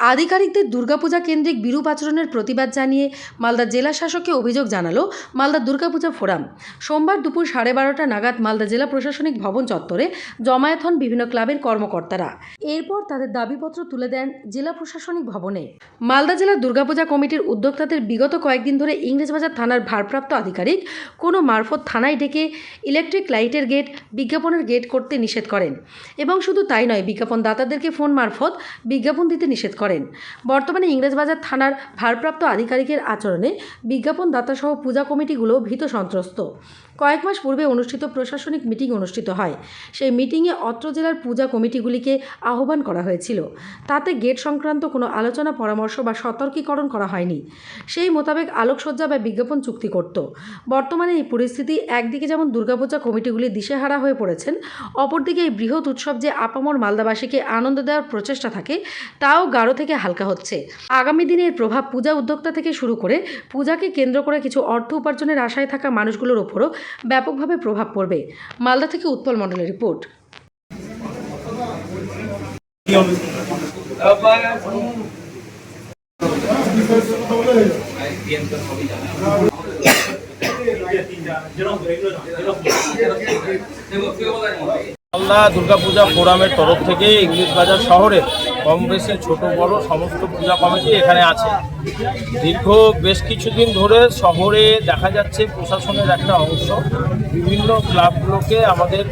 আধিকারিকদের দুর্গাপূজা কেন্দ্রিক বিরূপ আচরণের প্রতিবাদ জানিয়ে মালদা জেলা শাসককে অভিযোগ জানালো মালদা দুর্গাপূজা ফোরাম। সোমবার দুপুর 12:30 নাগাদ মালদা জেলা প্রশাসনিক ভবন চত্বরে জমায়েত হন বিভিন্ন ক্লাবের কর্মকর্তারা। এরপর তাদের দাবিপত্র তুলে দেন জেলা প্রশাসনিক ভবনে। মালদা জেলার দুর্গাপূজা কমিটির উদ্যোক্তাদের বিগত কয়েকদিন ধরে ইংরেজবাজার থানার ভারপ্রাপ্ত আধিকারিক কোনো মারফত থানায় ডেকে ইলেকট্রিক লাইটের গেট, বিজ্ঞাপনের গেট করতে নিষেধ করেন এবং শুধু তাই নয়, বিজ্ঞাপনদাতাদেরকে ফোন মারফত বিজ্ঞাপন দিতে নিষেধ করেন। বর্তমানে ইংরেজবাজার থানার ভারপ্রাপ্ত আধিকারিকের আচরণে বিজ্ঞাপনদাতা সহ পূজা কমিটিগুলো ভীত সন্ত্রস্ত। কয়েক মাস পূর্বে অনুষ্ঠিত প্রশাসনিক মিটিং অনুষ্ঠিত হয়। সেই মিটিংয়ে অত্র জেলার পূজা কমিটিগুলিকে আহ্বান করা হয়েছিল। তাতে গেট সংক্রান্ত কোনো আলোচনা, পরামর্শ বা সতর্কীকরণ করা হয়নি। সেই মোতাবেক আলোকসজ্জা বা বিজ্ঞাপন চুক্তি করত। বর্তমানে এই পরিস্থিতি, একদিকে যেমন দুর্গাপূজা কমিটিগুলি দিশেহারা হয়ে পড়েছেন, অপরদিকে এই বৃহৎ উৎসব যে আপামর মালদাবাসীকে আনন্দ দেওয়ার প্রচেষ্টা থাকে, তাও গাঢ় থেকে হালকা হচ্ছে। আগামী দিনে এর প্রভাব পূজা উদ্যোক্তা থেকে শুরু করে পূজাকে কেন্দ্র করে কিছু অর্থ উপার্জনের আশায় থাকা মানুষগুলোর ওপরও ব্যাপকভাবে প্রভাব পড়বে। মালদা থেকে উৎপল মণ্ডলের রিপোর্ট। মালদা দুর্গাপূজা ফোরামের তরফ থেকে ইংরেজবাজার শহরের কম বেশি ছোট বড় সমস্ত পূজা কমিটি এখানে আছে। দীর্ঘ বেশ কিছুদিন ধরে শহরে দেখা যাচ্ছে প্রশাসনের একটা অংশ বিভিন্ন ক্লাবগুলোকে আমাদের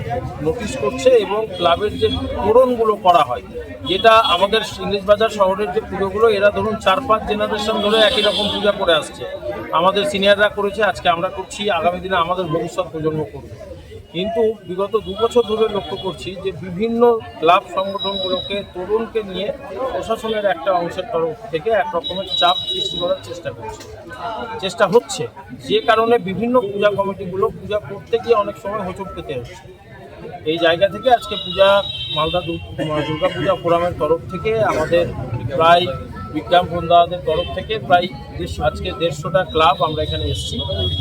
নোটিশ করছে এবং ক্লাবের যে তোরণগুলো করা হয়, যেটা আমাদের ইংরেজবাজার শহরের যে পুজোগুলো, এরা ধরুন 4-5 জেনারেশন ধরে একই রকম পূজা করে আসছে। আমাদের সিনিয়ররা করেছে, আজকে আমরা করছি, আগামী দিনে আমাদের ভবিষ্যৎ প্রজন্ম করবে। কিন্তু বিগত 2 বছর ধরে লক্ষ্য করছি যে বিভিন্ন ক্লাব সংগঠনগুলোকে তরুণকে নিয়ে প্রশাসনের একটা অংশের তরফ থেকে এক রকমের চাপ সৃষ্টি করার চেষ্টা হচ্ছে, যে কারণে বিভিন্ন পূজা কমিটিগুলো পূজা করতে গিয়ে অনেক সময় হোঁচট পেতে হচ্ছে। এই জায়গা থেকে আজকে মালদা দুর্গাপূজা ফোরামের তরফ থেকে আমাদের প্রায় বিজ্ঞাপনদাতাদের তরফ থেকে প্রায় আজকে 150টা ক্লাব আমরা এখানে এসেছি।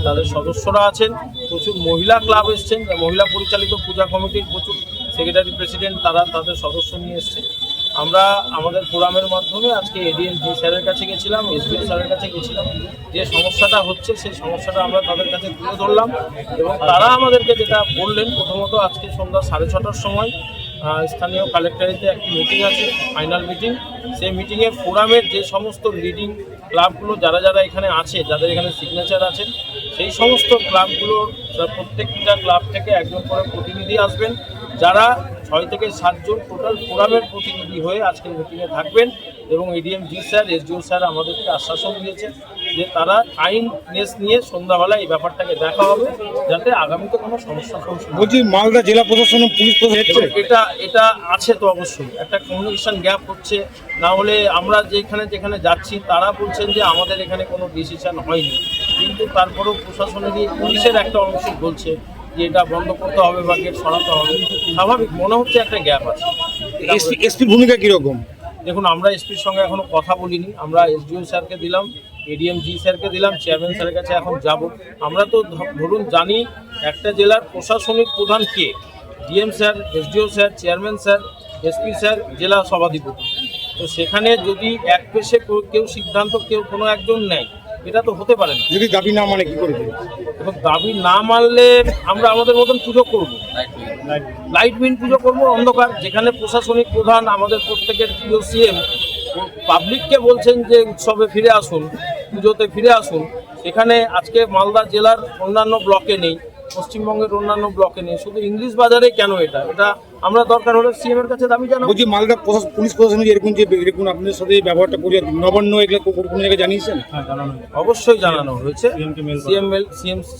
তাদের সদস্যরা আছেন, প্রচুর মহিলা ক্লাব এসছেন, মহিলা পরিচালিত পূজা কমিটির প্রচুর সেক্রেটারি, প্রেসিডেন্ট, তারা তাদের সদস্য নিয়ে এসছে। আমরা আমাদের ফোরামের মাধ্যমে আজকে এডিএম জি স্যারের কাছে গেছিলাম, এসডিও স্যারের কাছে গেছিলাম। যে সমস্যাটা হচ্ছে সেই সমস্যাটা আমরা তাদের কাছে তুলে ধরলাম এবং তারা আমাদেরকে যেটা বললেন, প্রথমত আজকে সন্ধ্যা 6:30টার সময় স্থানীয় কালেক্টরেটে একটি মিটিং আছে, ফাইনাল মিটিং। সেই মিটিংয়ে ফোরামের যে সমস্ত লিডিং ক্লাবগুলো যারা এখানে আছে, যাদের এখানে সিগনেচার আছেন, সেই সমস্ত ক্লাবগুলোর প্রত্যেকটা ক্লাব থেকে একজন করে প্রতিনিধি আসবেন, যারা 6 থেকে 7 জন টোটাল ফোরামের প্রতিনিধি হয়ে আজকের মিটিংয়ে থাকবেন। এবং এডিএম জি স্যার, এসডিও স্যার আমাদেরকে আশ্বাসন দিয়েছেন যে তারা কাইন্ডনেস নিয়ে সন্ধ্যাবেলায় এই ব্যাপারটাকে দেখা হবে, যাতে আগামীতে কোনো সমস্যা বলছি মালদা জেলা প্রশাসন, পুলিশ প্রশাসন এটা আছে তো অবশ্যই একটা কমিউনিকেশন গ্যাপ হচ্ছে। না হলে আমরা যেখানে যাচ্ছি তারা বলছেন যে আমাদের এখানে কোনো ডিসিশন হয়নি, কিন্তু তারপরেও প্রশাসনেরই পুলিশের একটা অংশ বলছে যে এটা বন্ধ করতে হবে বা গেট সরাতে হবে। স্বাভাবিক মনে হচ্ছে একটা গ্যাপ আছে। এসপির ভূমিকা কীরকম? দেখুন, আমরা এসপির সঙ্গে এখনো কথা বলিনি। আমরা এসডিও স্যারকে দিলাম, এডিএম জি স্যারকে দিলাম, চেয়ারম্যান স্যারের কাছে এখন যাব। আমরা তো ধরুন জানি একটা জেলার প্রশাসনিক প্রধান কে, DM sir, SDO sir, chairman sir, SP sir, জেলা সভাধিপতি। তো সেখানে যদি এক পেশে কেউ সিদ্ধান্ত কোনো একজন নেয়, এটা তো হতে পারে না। যদি দাবি না মানে কি করবে? এবং দাবি না মানলে আমরা আমাদের মতন পুজো করবো, লাইটমিন পুজো করবো অন্ধকার। যেখানে প্রশাসনিক প্রধান আমাদের প্রত্যেকের প্রিয় সিএম পাবলিককে বলছেন যে উৎসবে ফিরে আসুন, পুজোতে ফিরে আসুন, সেখানে আজকে মালদা জেলার অন্যান্য ব্লকে নেই, পশ্চিমবঙ্গের অন্যান্য ব্লকে নেই, শুধু ইংলিশ বাজারে কেন? এটা আমরা দরকার হলে সিএম এর কাছে দাবি জানাবো। বলছি মালদা পুলিশ প্রশাসন এরকম আপনাদের সাথে ব্যবহারটা করে নবান্ন এগুলো কোনো জায়গায় জানিয়েছেন? হ্যাঁ, জানানো, অবশ্যই জানানো হয়েছে।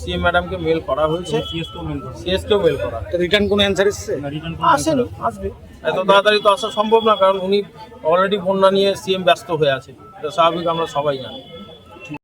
সিএম ম্যাডামকে মেল করা হয়েছে, সিএসকেও মেল করা। রিটার্ন কোনো অ্যান্সার এসছে? আসেনি, আসবে। এত তাড়াতাড়ি তো আসা সম্ভব না, কারণ উনি অলরেডি বন্যা নিয়ে সিএম ব্যস্ত হয়ে আছে, এটা স্বাভাবিক, আমরা সবাই জানি।